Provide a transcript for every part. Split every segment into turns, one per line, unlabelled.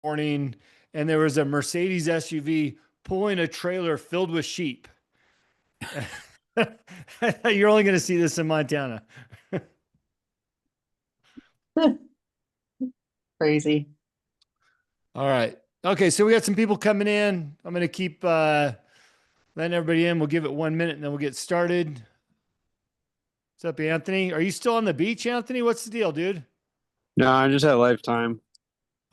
morning, and there was a Mercedes SUV pulling a trailer filled with sheep. You're only going to see this in Montana.
Crazy.
All right. Okay, so we got some people coming in. I'm going to keep letting everybody in. We'll give it 1 minute and then we'll get started. What's up, Anthony? Are you still on the beach, Anthony? What's the deal, dude?
No, I just had Lifetime.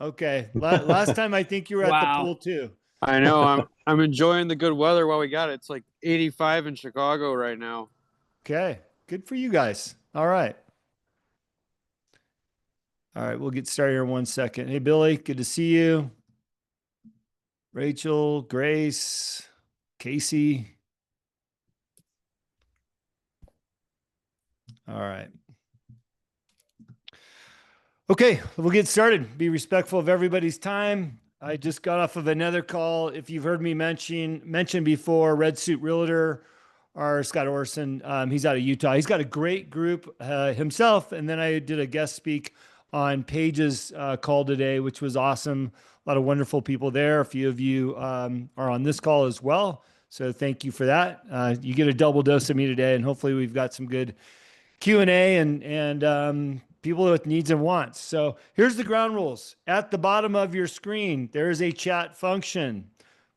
Okay. Last time I think you were at the
Wow.
pool too.
I know I'm enjoying the good weather while we got it. It's like 85 in Chicago right now.
Okay. Good for you guys. All right. All right. We'll get started here in 1 second. Hey, Billy, good to see you. Rachel, Grace, Casey. All right. Okay, we'll get started. Be respectful of everybody's time. I just got off of another call. If you've heard me mention before, Red Suit Realtor, or Scott Orson, he's out of Utah. He's got a great group himself. And then I did a guest speak on Paige's call today, which was awesome. A lot of wonderful people there. A few of you are on this call as well. So thank you for that. You get a double dose of me today, and hopefully we've got some good Q&A and people with needs and wants. So here's the ground rules. At the bottom of your screen, there is a chat function.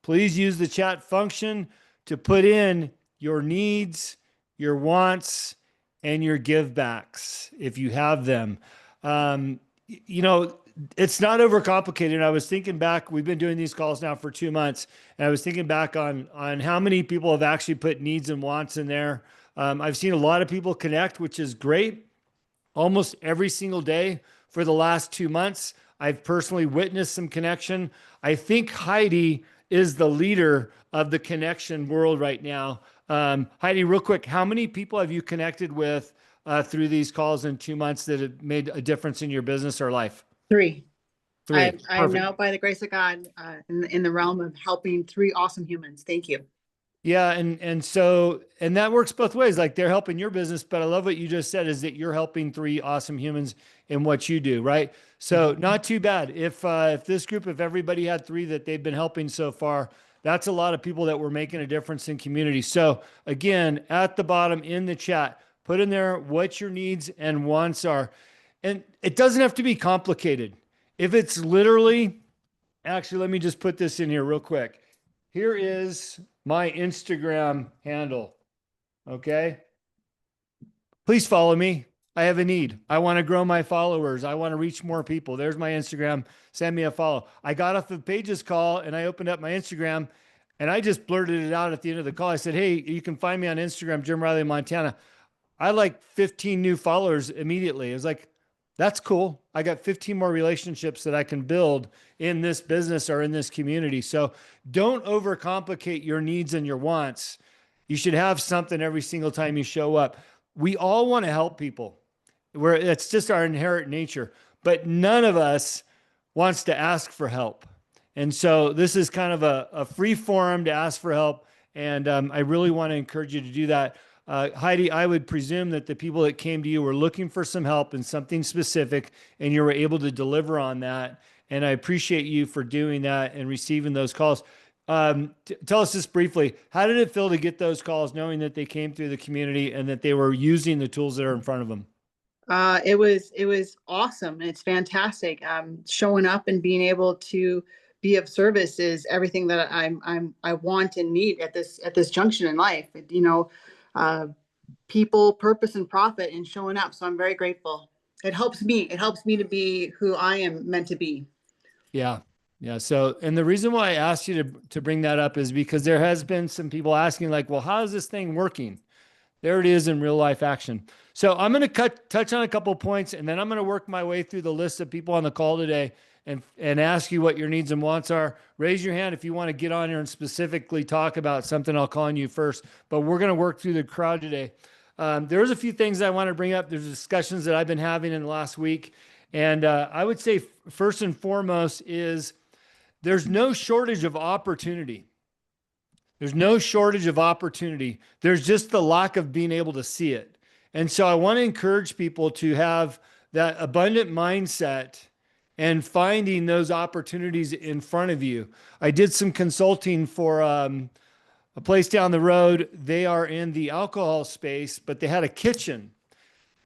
Please use the chat function to put in your needs, your wants, and your give backs if you have them. You know, it's not overcomplicated. I was thinking back, we've been doing these calls now for 2 months, and I was thinking back on how many people have actually put needs and wants in there. I've seen a lot of people connect, which is great. Almost every single day for the last 2 months, I've personally witnessed some connection. I think Heidi is the leader of the connection world right now. Heidi, real quick, how many people have you connected with through these calls in 2 months that have made a difference in your business or life?
Three.
Three.
I'm now, by the grace of God, in the realm of helping three awesome humans. Thank you.
Yeah, and so that works both ways. Like they're helping your business, but I love what you just said is that you're helping three awesome humans in what you do, right? So not too bad. If this group, if everybody had three that they've been helping so far, that's a lot of people that were making a difference in community. So again, at the bottom in the chat, put in there what your needs and wants are. And it doesn't have to be complicated. If it's literally, actually, let me just put this in here real quick. Here is my Instagram handle. Okay. Please follow me. I have a need. I want to grow my followers. I want to reach more people. There's my Instagram. Send me a follow. I got off of Paige's call and I opened up my Instagram and I just blurted it out at the end of the call. I said, hey, you can find me on Instagram, Jim Riley, Montana. I like 15 new followers immediately. It was like, that's cool. I got 15 more relationships that I can build in this business or in this community. So don't overcomplicate your needs and your wants. You should have something every single time you show up. We all want to help people. It's just our inherent nature, but none of us wants to ask for help. And so this is kind of a free forum to ask for help. And I really want to encourage you to do that. Heidi, I would presume that the people that came to you were looking for some help in something specific, and you were able to deliver on that. And I appreciate you for doing that and receiving those calls. Tell us just briefly, how did it feel to get those calls, knowing that they came through the community and that they were using the tools that are in front of them?
It was awesome. It's fantastic. Showing up and being able to be of service is everything that I want and need at this junction in life. You know, people, purpose, and profit, and showing up. So I'm very grateful. It helps me. It helps me to be who I am meant to be.
Yeah. Yeah. So, and the reason why I asked you to bring that up is because there has been some people asking like, well, how is this thing working? There it is in real life action. So I'm going to touch on a couple of points, and then I'm going to work my way through the list of people on the call today and ask you what your needs and wants are. Raise your hand if you want to get on here and specifically talk about something. I'll call on you first, but we're going to work through the crowd today. There's a few things I want to bring up. There's discussions that I've been having in the last week. And I would say first and foremost is there's no shortage of opportunity. There's no shortage of opportunity. There's just the lack of being able to see it. And so I want to encourage people to have that abundant mindset and finding those opportunities in front of you. I did some consulting for a place down the road. They are in the alcohol space, but they had a kitchen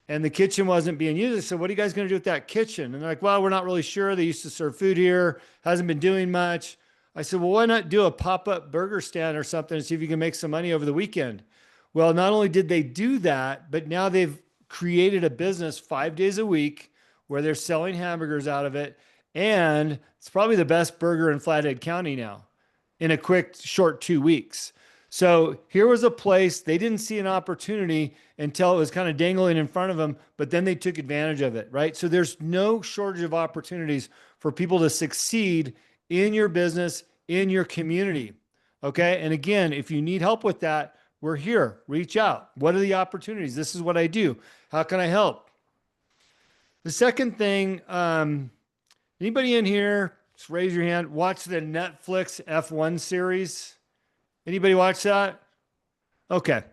and the kitchen wasn't being used. I said, what are you guys going to do with that kitchen? And they're like, well, we're not really sure. They used to serve food here, hasn't been doing much. I said, well, why not do a pop-up burger stand or something and see if you can make some money over the weekend? Well, not only did they do that, but now they've created a business 5 days a week where they're selling hamburgers out of it. And it's probably the best burger in Flathead County now in a quick, short 2 weeks. So here was a place they didn't see an opportunity until it was kind of dangling in front of them, but then they took advantage of it, right? So there's no shortage of opportunities for people to succeed in your business, in your community. Okay. And again, if you need help with that, we're here. Reach out. What are the opportunities? This is what I do. How can I help? The second thing, anybody in here, just raise your hand, watch the Netflix F1 series. Anybody watch that? Okay.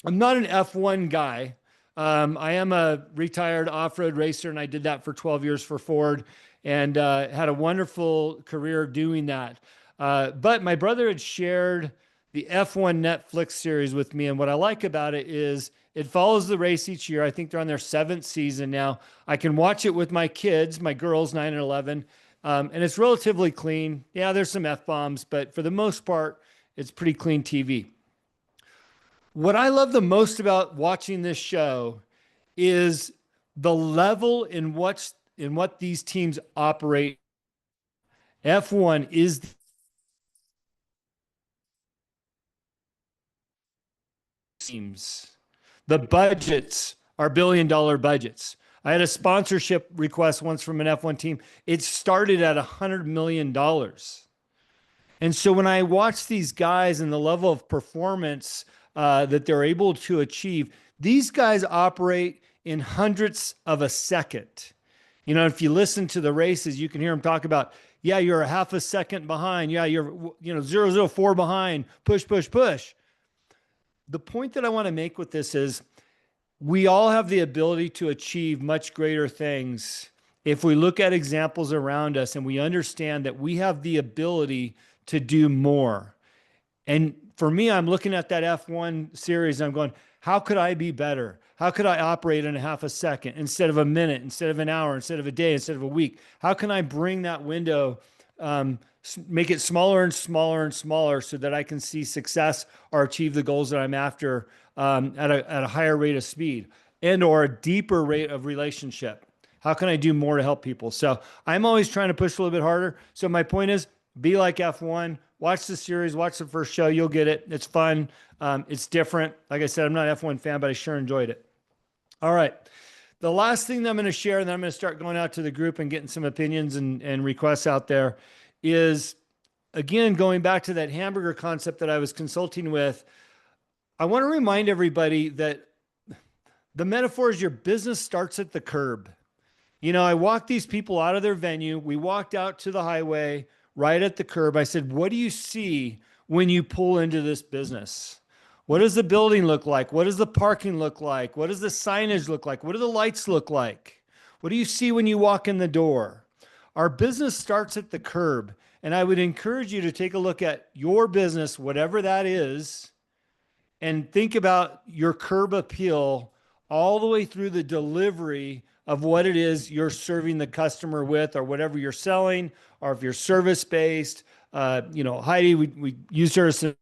I'm not an F1 guy. I am a retired off-road racer, and I did that for 12 years for Ford and had a wonderful career doing that. But my brother had shared the F1 Netflix series with me, and what I like about it is it follows the race each year. I think they're on their 7th season now. I can watch it with my kids, my girls, 9 and 11, and it's relatively clean. Yeah, there's some F-bombs, but for the most part, it's pretty clean TV. What I love the most about watching this show is the level in what these teams operate. F1 is teams. The budgets are billion-dollar budgets. I had a sponsorship request once from an F1 team. It started at $100 million. And so when I watch these guys and the level of performance that they're able to achieve, these guys operate in hundredths of a second. You know, if you listen to the races, you can hear them talk about, yeah, you're a half a second behind. Yeah, you're 0.004 behind. Push, push, push. The point that I want to make with this is we all have the ability to achieve much greater things if we look at examples around us and we understand that we have the ability to do more. And for me, I'm looking at that F1 series and I'm going, how could I be better? How could I operate in a half a second instead of a minute, instead of an hour, instead of a day, instead of a week? How can I bring that window, make it smaller and smaller and smaller so that I can see success or achieve the goals that I'm after at a higher rate of speed and or a deeper rate of relationship? How can I do more to help people? So I'm always trying to push a little bit harder. So my point is, be like F1, watch the series, watch the first show. You'll get it. It's fun. It's different. Like I said, I'm not an F1 fan, but I sure enjoyed it. All right. The last thing that I'm going to share, and then I'm going to start going out to the group and getting some opinions and requests out there is, again, going back to that hamburger concept that I was consulting with. I want to remind everybody that the metaphor is your business starts at the curb. You know, I walked these people out of their venue. We walked out to the highway right at the curb. I said, what do you see when you pull into this business? What does the building look like? What does the parking look like? What does the signage look like? What do the lights look like? What do you see when you walk in the door? Our business starts at the curb. And I would encourage you to take a look at your business, whatever that is, and think about your curb appeal all the way through the delivery of what it is you're serving the customer with, or whatever you're selling, or if you're service-based. Heidi, we used her as a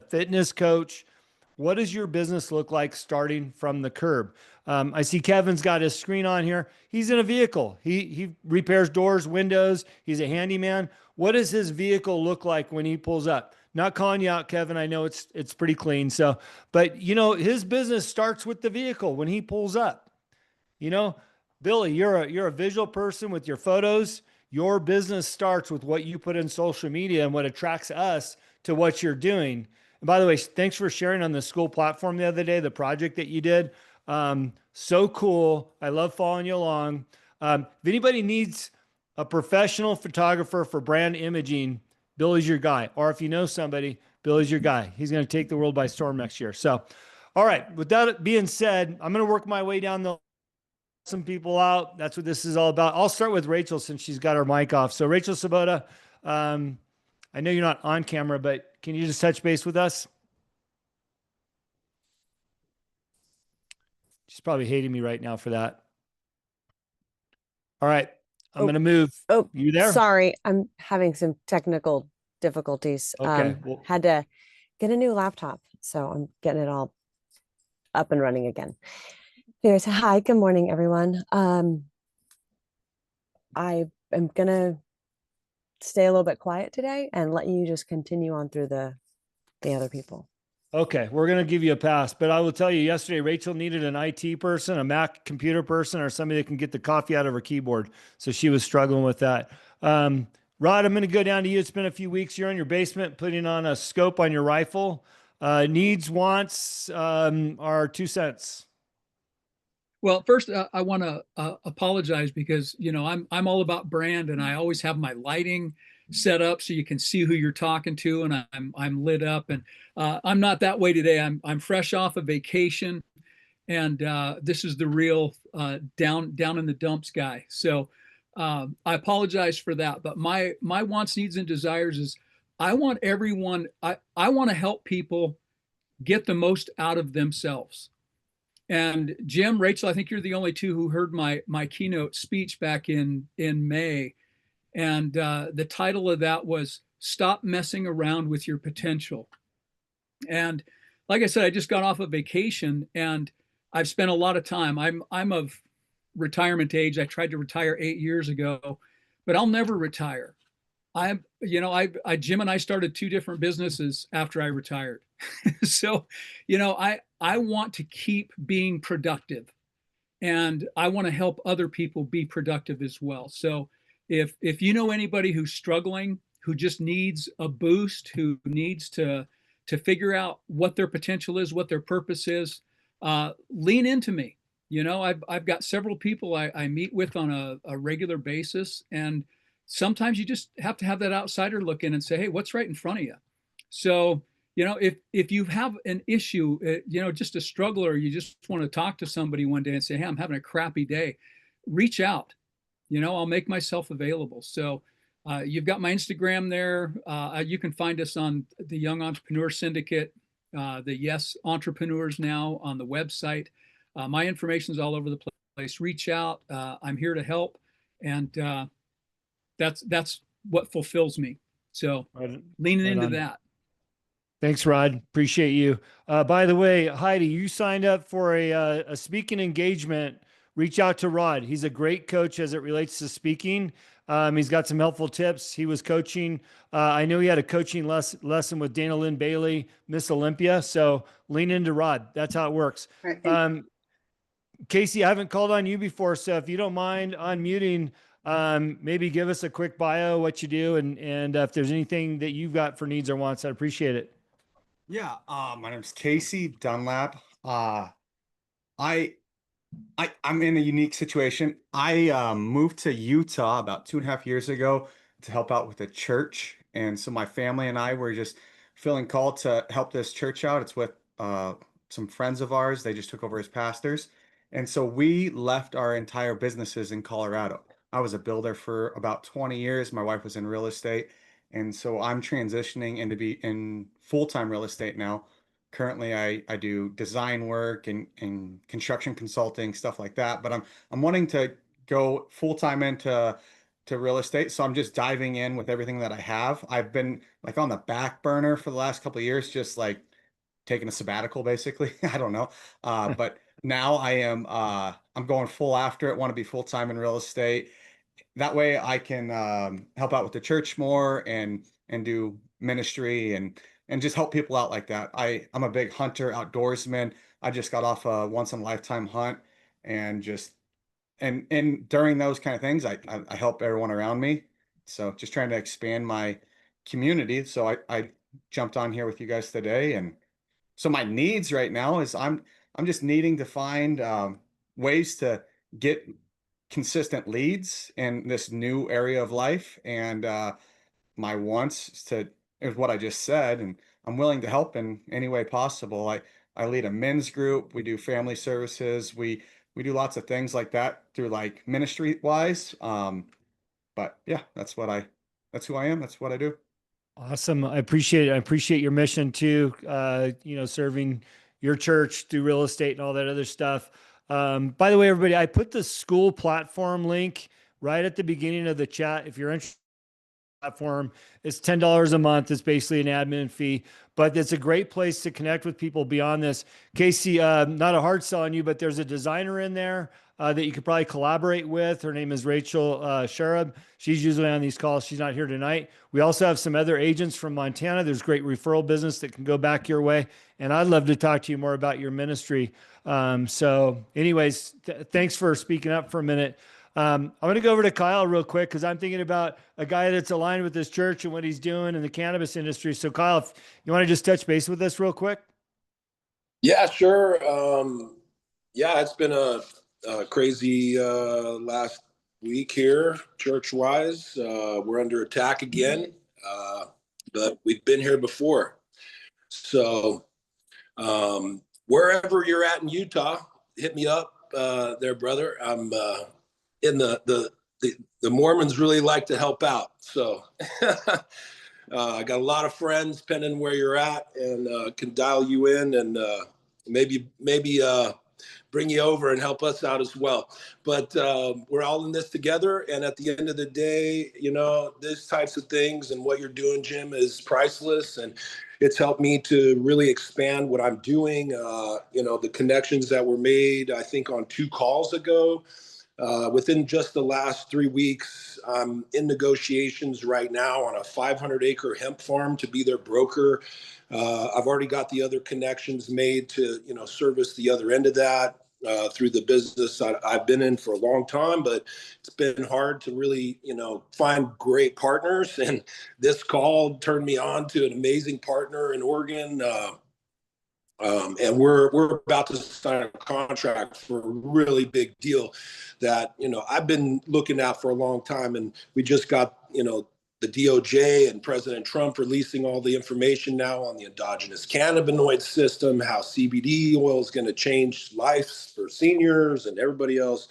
fitness coach. What does your business look like starting from the curb? I see Kevin's got his screen on here. He's in a vehicle. He repairs doors, windows. He's a handyman. What does his vehicle look like when he pulls up? Not calling you out, Kevin. I know it's pretty clean. So, but his business starts with the vehicle when he pulls up. Billy, you're a visual person with your photos. Your business starts with what you put in social media and what attracts us to what you're doing. And by the way, thanks for sharing on the school platform the other day, the project that you did. So cool. I love following you along. If anybody needs a professional photographer for brand imaging, Billy's your guy. Or if you know somebody, Billy's your guy. He's going to take the world by storm next year. So, all right. With that being said, I'm going to work my way down the some people out. That's what this is all about. I'll start with Rachel since she's got her mic off. So Rachel Sabota, um, I know you're not on camera, but can you just touch base with us? She's probably hating me right now for that. All right. I'm
Oh,
going to move.
oh,
You there?
sorry. I'm having some technical difficulties.
Okay. Well,
Had to get a new laptop, so I'm getting it all up and running again. Anyways, hi, good morning, everyone. I am gonna stay a little bit quiet today and let you just continue on through the other people.
okay. We're going to give you a pass, but I will tell you yesterday, Rachel needed an IT person, a Mac computer person, or somebody that can get the coffee out of her keyboard. So she was struggling with that. Rod, I'm going to go down to you. It's been a few weeks. You're in your basement putting on a scope on your rifle. Needs, wants, are 2 cents.
Well, first, I want to apologize because I'm all about brand, and I always have my lighting set up so you can see who you're talking to, and I'm lit up, and I'm not that way today. I'm fresh off a vacation, and this is the real down in the dumps guy. So I apologize for that. But my wants, needs, and desires is I want everyone. I want to help people get the most out of themselves. And Jim, Rachel, I think you're the only two who heard my keynote speech back in May, and the title of that was "Stop Messing Around with Your Potential." And like I said, I just got off a vacation, and I've spent a lot of time. I'm of retirement age. I tried to retire 8 years ago, but I'll never retire. Jim and I started two different businesses after I retired. So, I want to keep being productive, and I want to help other people be productive as well. So if you know anybody who's struggling, who just needs a boost, who needs to figure out what their potential is, what their purpose is, lean into me. I've got several people I meet with on a regular basis, and sometimes you just have to have that outsider look in and say, hey, what's right in front of you? So, if you have an issue, just a struggle, or you just want to talk to somebody one day and say, hey, I'm having a crappy day, reach out. I'll make myself available. So you've got my Instagram there. You can find us on the Young Entrepreneur Syndicate, the Yes Entrepreneurs now on the website. My information is all over the place. Reach out. I'm here to help. And that's what fulfills me. So leaning into that.
Thanks, Rod. Appreciate you. By the way, Heidi, you signed up for a speaking engagement. Reach out to Rod. He's a great coach as it relates to speaking. He's got some helpful tips. He was coaching. I know he had a coaching lesson with Dana Lynn Bailey, Miss Olympia. So lean into Rod. That's how it works.
Right.
Casey, I haven't called on you before, so if you don't mind unmuting, maybe give us a quick bio, what you do, and if there's anything that you've got for needs or wants, I'd appreciate it.
Yeah, my name's Casey Dunlap. I I'm in a unique situation. I moved to Utah about 2.5 years ago to help out with a church, and so my family and I were just feeling called to help this church out. It's with some friends of ours. They just took over as pastors, and so we left our entire businesses in Colorado. I was a builder for about 20 years. My wife was in real estate, and so I'm transitioning into be in full-time real estate now. Currently, I do design work and construction consulting, stuff like that. But I'm wanting to go full time into real estate. So I'm just diving in with everything that I have. I've been like on the back burner for the last couple of years, just like taking a sabbatical, basically. I don't know. But now I'm going full after it, want to be full time in real estate. That way I can help out with the church more and do ministry and just help people out like that. I'm a big hunter, outdoorsman. I just got off a once in a lifetime hunt and just and during those kind of things, I help everyone around me. So just trying to expand my community. So I jumped on here with you guys today. And so my needs right now is I'm just needing to find ways to get consistent leads in this new area of life. And my wants to is what I just said, and I'm willing to help in any way possible. I lead a men's group. We do family services. We we do lots of things like that through like ministry wise. But yeah, that's who I am. That's what I do.
Awesome. I appreciate it. I appreciate your mission too. Serving your church through real estate and all that other stuff. By the way, everybody, I put the school platform link right at the beginning of the chat. If you're interested, platform. It's $10 a month. It's basically an admin fee, but it's a great place to connect with people beyond this. Casey, not a hard sell on you, but there's a designer in there that you could probably collaborate with. Her name is Rachel Sharab. She's usually on these calls. She's not here tonight. We also have some other agents from Montana. There's great referral business that can go back your way. And I'd love to talk to you more about your ministry. Anyways, thanks for speaking up for a minute. I'm going to go over to Kyle real quick because I'm thinking about a guy that's aligned with this church and what he's doing in the cannabis industry. So, Kyle, if you want to just touch base with us real quick.
Yeah, sure. Yeah, it's been a crazy last week here, church-wise. We're under attack again, but we've been here before. So wherever you're at in Utah, hit me up there, brother. I'm in the Mormons really like to help out. So I got a lot of friends, depending where you're at, and can dial you in and maybe bring you over and help us out as well. But we're all in this together. And at the end of the day, these types of things and what you're doing, Jim, is priceless. And it's helped me to really expand what I'm doing. The connections that were made, I think, on 2 calls ago. Within just the last 3 weeks, I'm in negotiations right now on a 500-acre hemp farm to be their broker. I've already got the other connections made to, service the other end of that through the business I've been in for a long time, but it's been hard to really, find great partners. And this call turned me on to an amazing partner in Oregon. And we're about to sign a contract for a really big deal that, I've been looking at for a long time. And we just got, the DOJ and President Trump releasing all the information now on the endogenous cannabinoid system, how CBD oil is going to change lives for seniors and everybody else.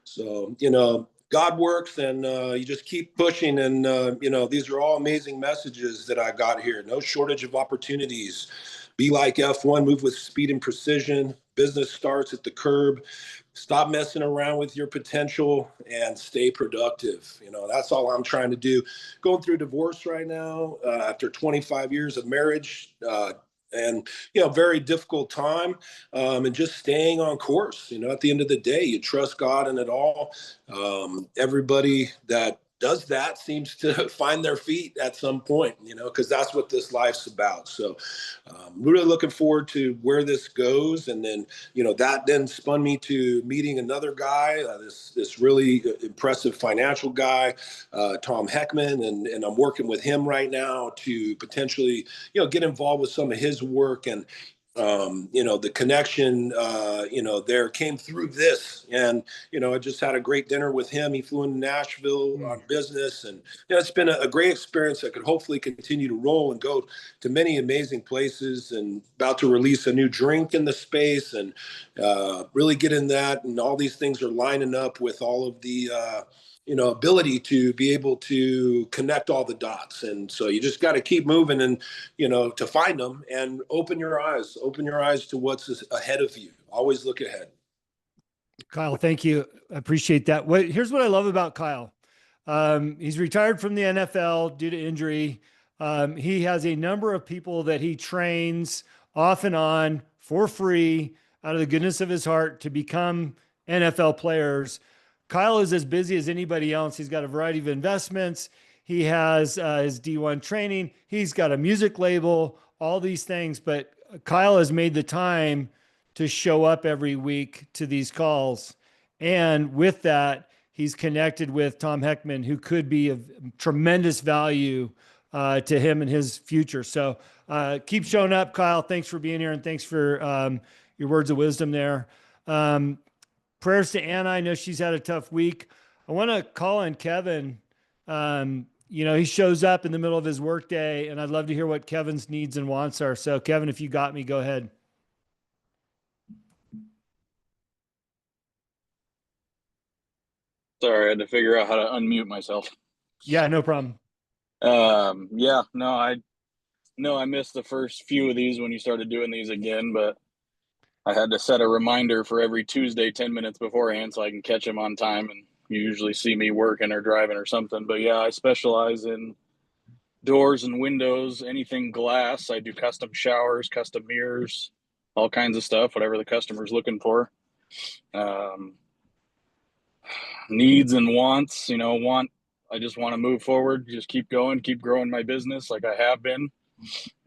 So, God works, and you just keep pushing. And, these are all amazing messages that I got here. No shortage of opportunities. Be like F1, move with speed and precision. Business starts at the curb. Stop messing around with your potential and stay productive. That's all I'm trying to do. Going through divorce right now after 25 years of marriage. And very difficult time, and just staying on course. At the end of the day, you trust God in it all. Everybody that does that seems to find their feet at some point, because that's what this life's about. So we're really looking forward to where this goes. And then, that then spun me to meeting another guy, this really impressive financial guy, Tom Heckman. And I'm working with him right now to potentially, get involved with some of his work. And the connection, there came through this. And, I just had a great dinner with him. He flew into Nashville on business. And, it's been a great experience that could hopefully continue to roll and go to many amazing places, and about to release a new drink in the space and really get in that. And all these things are lining up with all of the, ability to be able to connect all the dots. And so you just got to keep moving and, to find them, and open your eyes to what's ahead of you. Always look ahead.
Kyle, thank you. I appreciate that. Here's what I love about Kyle. He's retired from the NFL due to injury. He has a number of people that he trains off and on for free out of the goodness of his heart to become NFL players. Kyle is as busy as anybody else. He's got a variety of investments. He has his D1 training. He's got a music label, all these things. But Kyle has made the time to show up every week to these calls. And with that, he's connected with Tom Heckman, who could be of tremendous value to him and his future. So keep showing up, Kyle. Thanks for being here, and thanks for your words of wisdom there. Prayers to Anna. I know she's had a tough week. I want to call on Kevin. He shows up in the middle of his workday, and I'd love to hear what Kevin's needs and wants are. So, Kevin, if you got me, go ahead.
Sorry, I had to figure out how to unmute myself.
Yeah, no problem.
Yeah, no, I missed the first few of these when you started doing these again, but I had to set a reminder for every Tuesday 10 minutes beforehand so I can catch them on time. And you usually see me working or driving or something. But yeah, I specialize in doors and windows, anything glass. I do custom showers, custom mirrors, all kinds of stuff, whatever the customer's looking for. Um, Needs and wants, I just want to move forward, just keep going, keep growing my business like I have been.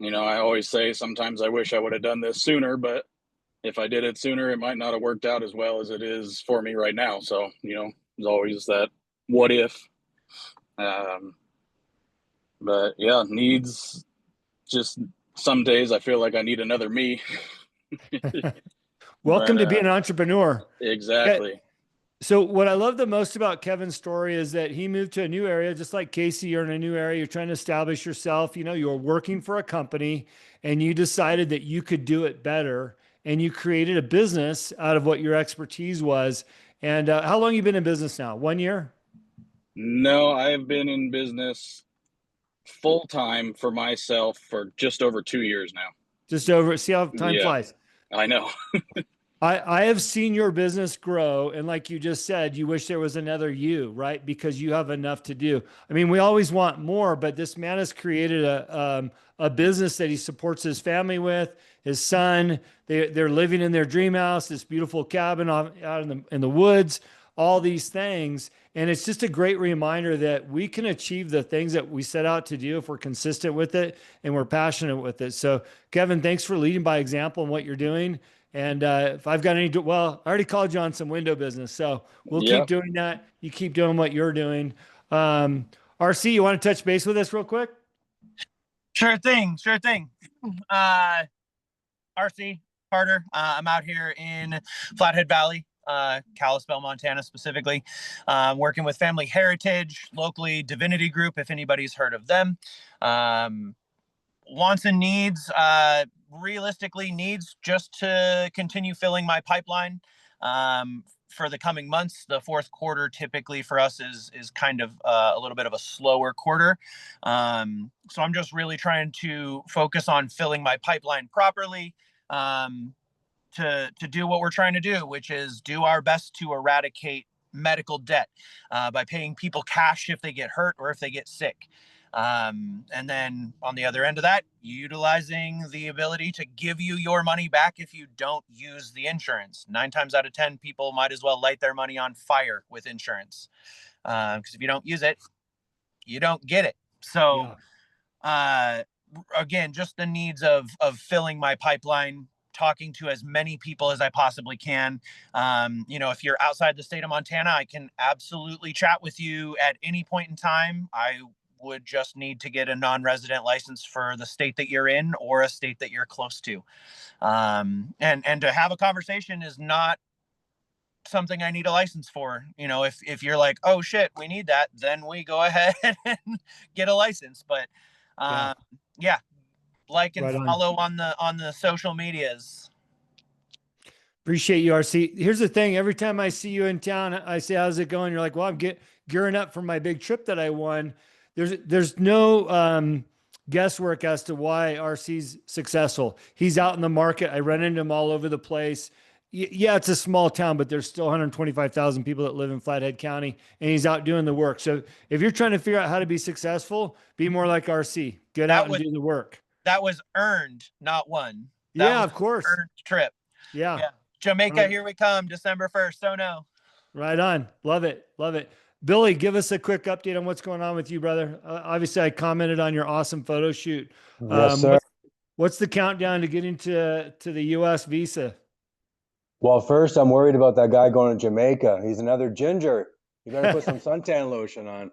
I always say sometimes I wish I would have done this sooner, but if I did it sooner, it might not have worked out as well as it is for me right now. So, there's always that what if. Um, but yeah, needs, just some days I feel like I need another me.
Welcome
But
to being an entrepreneur.
exactly.
So what I love the most about Kevin's story is that he moved to a new area, just like Casey, you're in a new area, you're trying to establish yourself, you're working for a company and you decided that you could do it better and you created a business out of what your expertise was. And how long you been in business now? 1 year?
No, I have been in business full time for myself for just over 2 years now.
Just over, see how time
Yeah,
flies.
I know.
I have seen your business grow. And like you just said, you wish there was another you, right? Because you have enough to do. I mean, we always want more, but this man has created a business that he supports his family with, his son. They're living in their dream house, this beautiful cabin out in the woods, all these things. And it's just a great reminder that we can achieve the things that we set out to do if we're consistent with it and we're passionate with it. So Kevin, thanks for leading by example in what you're doing. And if I've got any, well, I already called you on some window business, so we'll keep
Yep.
doing that. You keep doing what you're doing. RC, you want to touch base with us real quick?
Sure thing. Sure thing. RC Carter. I'm out here in Flathead Valley, Kalispell, Montana, specifically. Working with Family Heritage, locally Divinity Group, if anybody's heard of them. Wants and needs, realistically needs just to continue filling my pipeline. For the coming months, the fourth quarter typically for us is kind of a little bit of a slower quarter. So I'm just really trying to focus on filling my pipeline properly, to do what we're trying to do, which is do our best to eradicate medical debt by paying people cash if they get hurt or if they get sick. And then on the other end of that, utilizing the ability to give you your money back if you don't use the insurance. 9 times out of 10, people might as well light their money on fire with insurance. Because if you don't use it, you don't get it. So, again, just the needs of filling my pipeline, talking to as many people as I possibly can. If you're outside the state of Montana, I can absolutely chat with you at any point in time. I would just need to get a non-resident license for the state that you're in or a state that you're close to. And to have a conversation is not something I need a license for. If you're like, oh shit, we need that, then we go ahead and get a license. But yeah, like and follow on the social medias.
Appreciate you, RC. Here's the thing. Every time I see you in town, I say, how's it going? You're like, well, I'm gearing up for my big trip that I won. There's no guesswork as to why RC's successful. He's out in the market. I run into him all over the place. Yeah, it's a small town, but there's still 125,000 people that live in Flathead County, and he's out doing the work. So if you're trying to figure out how to be successful, be more like RC. Get out and do the work.
That was earned, not won.
Yeah, of course.
Earned trip.
Yeah.
Jamaica, here we come, December 1st. So no.
Right on. Love it. Love it. Billy, give us a quick update on what's going on with you, brother. Obviously, I commented on your awesome photo shoot.
Yes, sir.
What's the countdown to getting to the U.S. visa?
Well, first, I'm worried about that guy going to Jamaica. He's another ginger. You better put some suntan lotion on.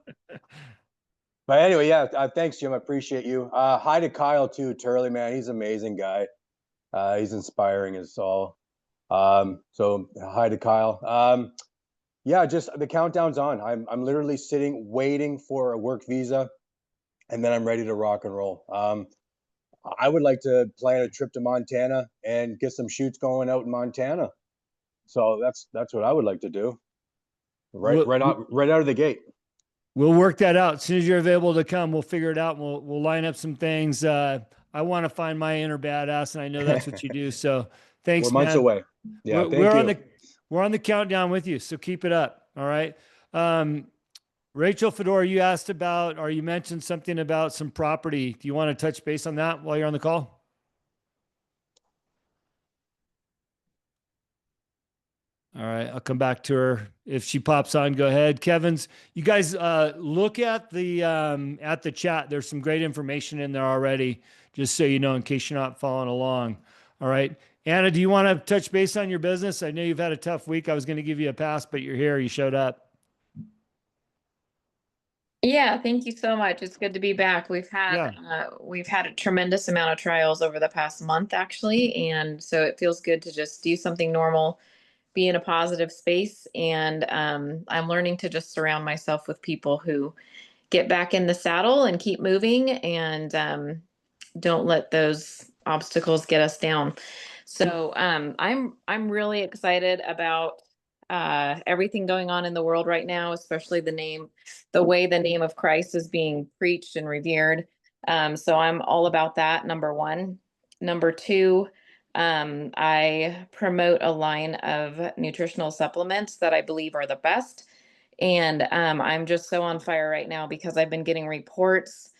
But anyway, yeah, thanks, Jim. I appreciate you. Hi to Kyle, too. Turley, man, he's an amazing guy. He's inspiring as all. So hi to Kyle. Yeah, just the countdown's on. I'm literally sitting, waiting for a work visa, and then I'm ready to rock and roll. I would like to plan a trip to Montana and get some shoots going out in Montana. So that's what I would like to do. Right, right out of the gate.
We'll work that out. As soon as you're available to come, we'll figure it out. And we'll line up some things. I want to find my inner badass, and I know that's what you do. So thanks,
We're months
man.
away. Yeah,
we're
thank you.
we're on the countdown with you. So keep it up. All right. Rachel Fedor, you asked about, or you mentioned something about some property. Do you want to touch base on that while you're on the call? All right, I'll come back to her if she pops on. Go ahead, Kevin's. You guys look at the chat. There's some great information in there already, just so you know, in case you're not following along. All right, Anna, do you want to touch base on your business? I know you've had a tough week. I was going to give you a pass, but you're here. You showed up.
Yeah, thank you so much. It's good to be back. We've had a tremendous amount of trials over the past month, actually, and so it feels good to just do something normal, be in a positive space, and I'm learning to just surround myself with people who get back in the saddle and keep moving, and don't let those obstacles get us down. So I'm really excited about everything going on in the world right now, especially the way the name of Christ is being preached and revered. So I'm all about that, number one. Number two, I promote a line of nutritional supplements that I believe are the best. And I'm just so on fire right now because I've been getting reports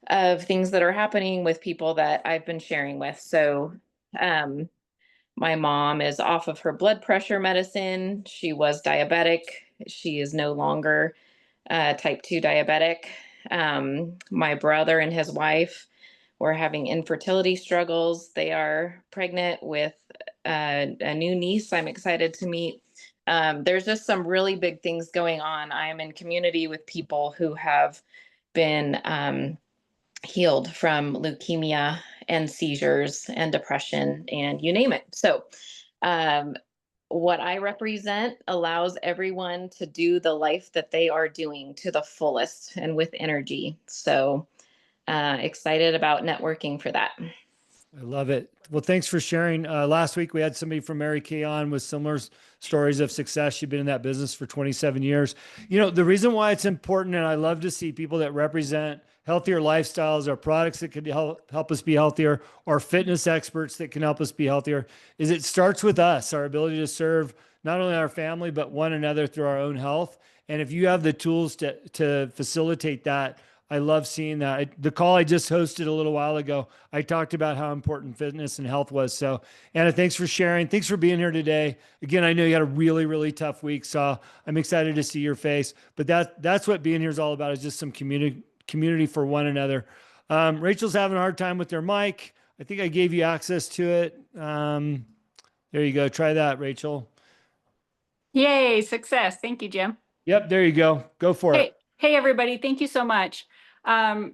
of things that are happening with people that I've been sharing with. So my mom is off of her blood pressure medicine. She was diabetic. She is no longer type 2 diabetic. My brother and his wife were having infertility struggles. They are pregnant with a new niece I'm excited to meet. There's just some really big things going on. I am in community with people who have been healed from leukemia and seizures and depression and you name it. So what I represent allows everyone to do the life that they are doing to the fullest and with energy. So excited about networking for that.
I love it. Well, thanks for sharing. Last week we had somebody from Mary Kay on with similar stories of success. She'd been in that business for 27 years. You know, the reason why it's important, and I love to see people that represent healthier lifestyles or products that could help us be healthier, or fitness experts that can help us be healthier, is it starts with us, our ability to serve not only our family, but one another through our own health. And if you have the tools to facilitate that, I love seeing that. The call I just hosted a little while ago, I talked about how important fitness and health was. So, Anna, thanks for sharing. Thanks for being here today. Again, I know you had a really, really tough week, so I'm excited to see your face. But that's what being here is all about, is just some community for one another. Rachel's having a hard time with their mic. I think I gave you access to it. There you go. Try that, Rachel.
Yay, success. Thank you, Jim.
Yep, there you go. Go for it.
Hey, everybody. Thank you so much.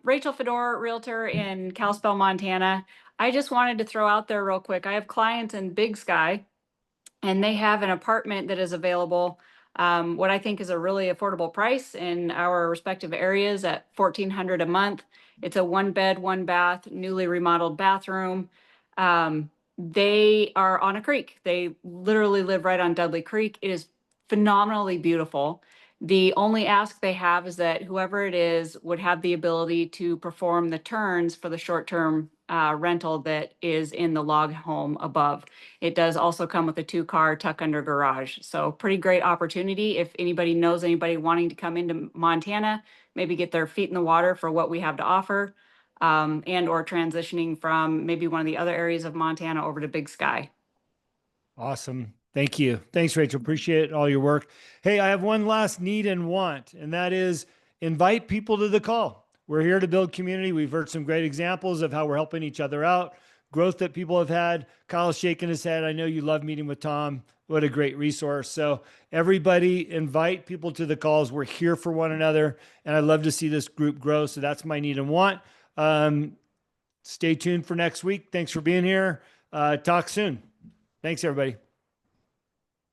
Rachel Fedor, realtor in Kalispell, Montana. I just wanted to throw out there real quick. I have clients in Big Sky, and they have an apartment that is available, what I think is a really affordable price in our respective areas at $1,400 a month. It's a 1 bed, 1 bath, newly remodeled bathroom. They are on a creek. They literally live right on Dudley Creek. It is phenomenally beautiful. The only ask they have is that whoever it is would have the ability to perform the turns for the short-term rental that is in the log home above. It does also come with a 2-car tuck under garage. So pretty great opportunity. If anybody knows anybody wanting to come into Montana, maybe get their feet in the water for what we have to offer, and or transitioning from maybe one of the other areas of Montana over to Big Sky.
Awesome. Thank you. Thanks, Rachel. Appreciate all your work. Hey, I have one last need and want, and that is invite people to the call. We're here to build community. We've heard some great examples of how we're helping each other out, growth that people have had. Kyle's shaking his head. I know you love meeting with Tom. What a great resource. So everybody invite people to the calls. We're here for one another, and I'd love to see this group grow. So that's my need and want. Stay tuned for next week. Thanks for being here. Talk soon. Thanks, everybody.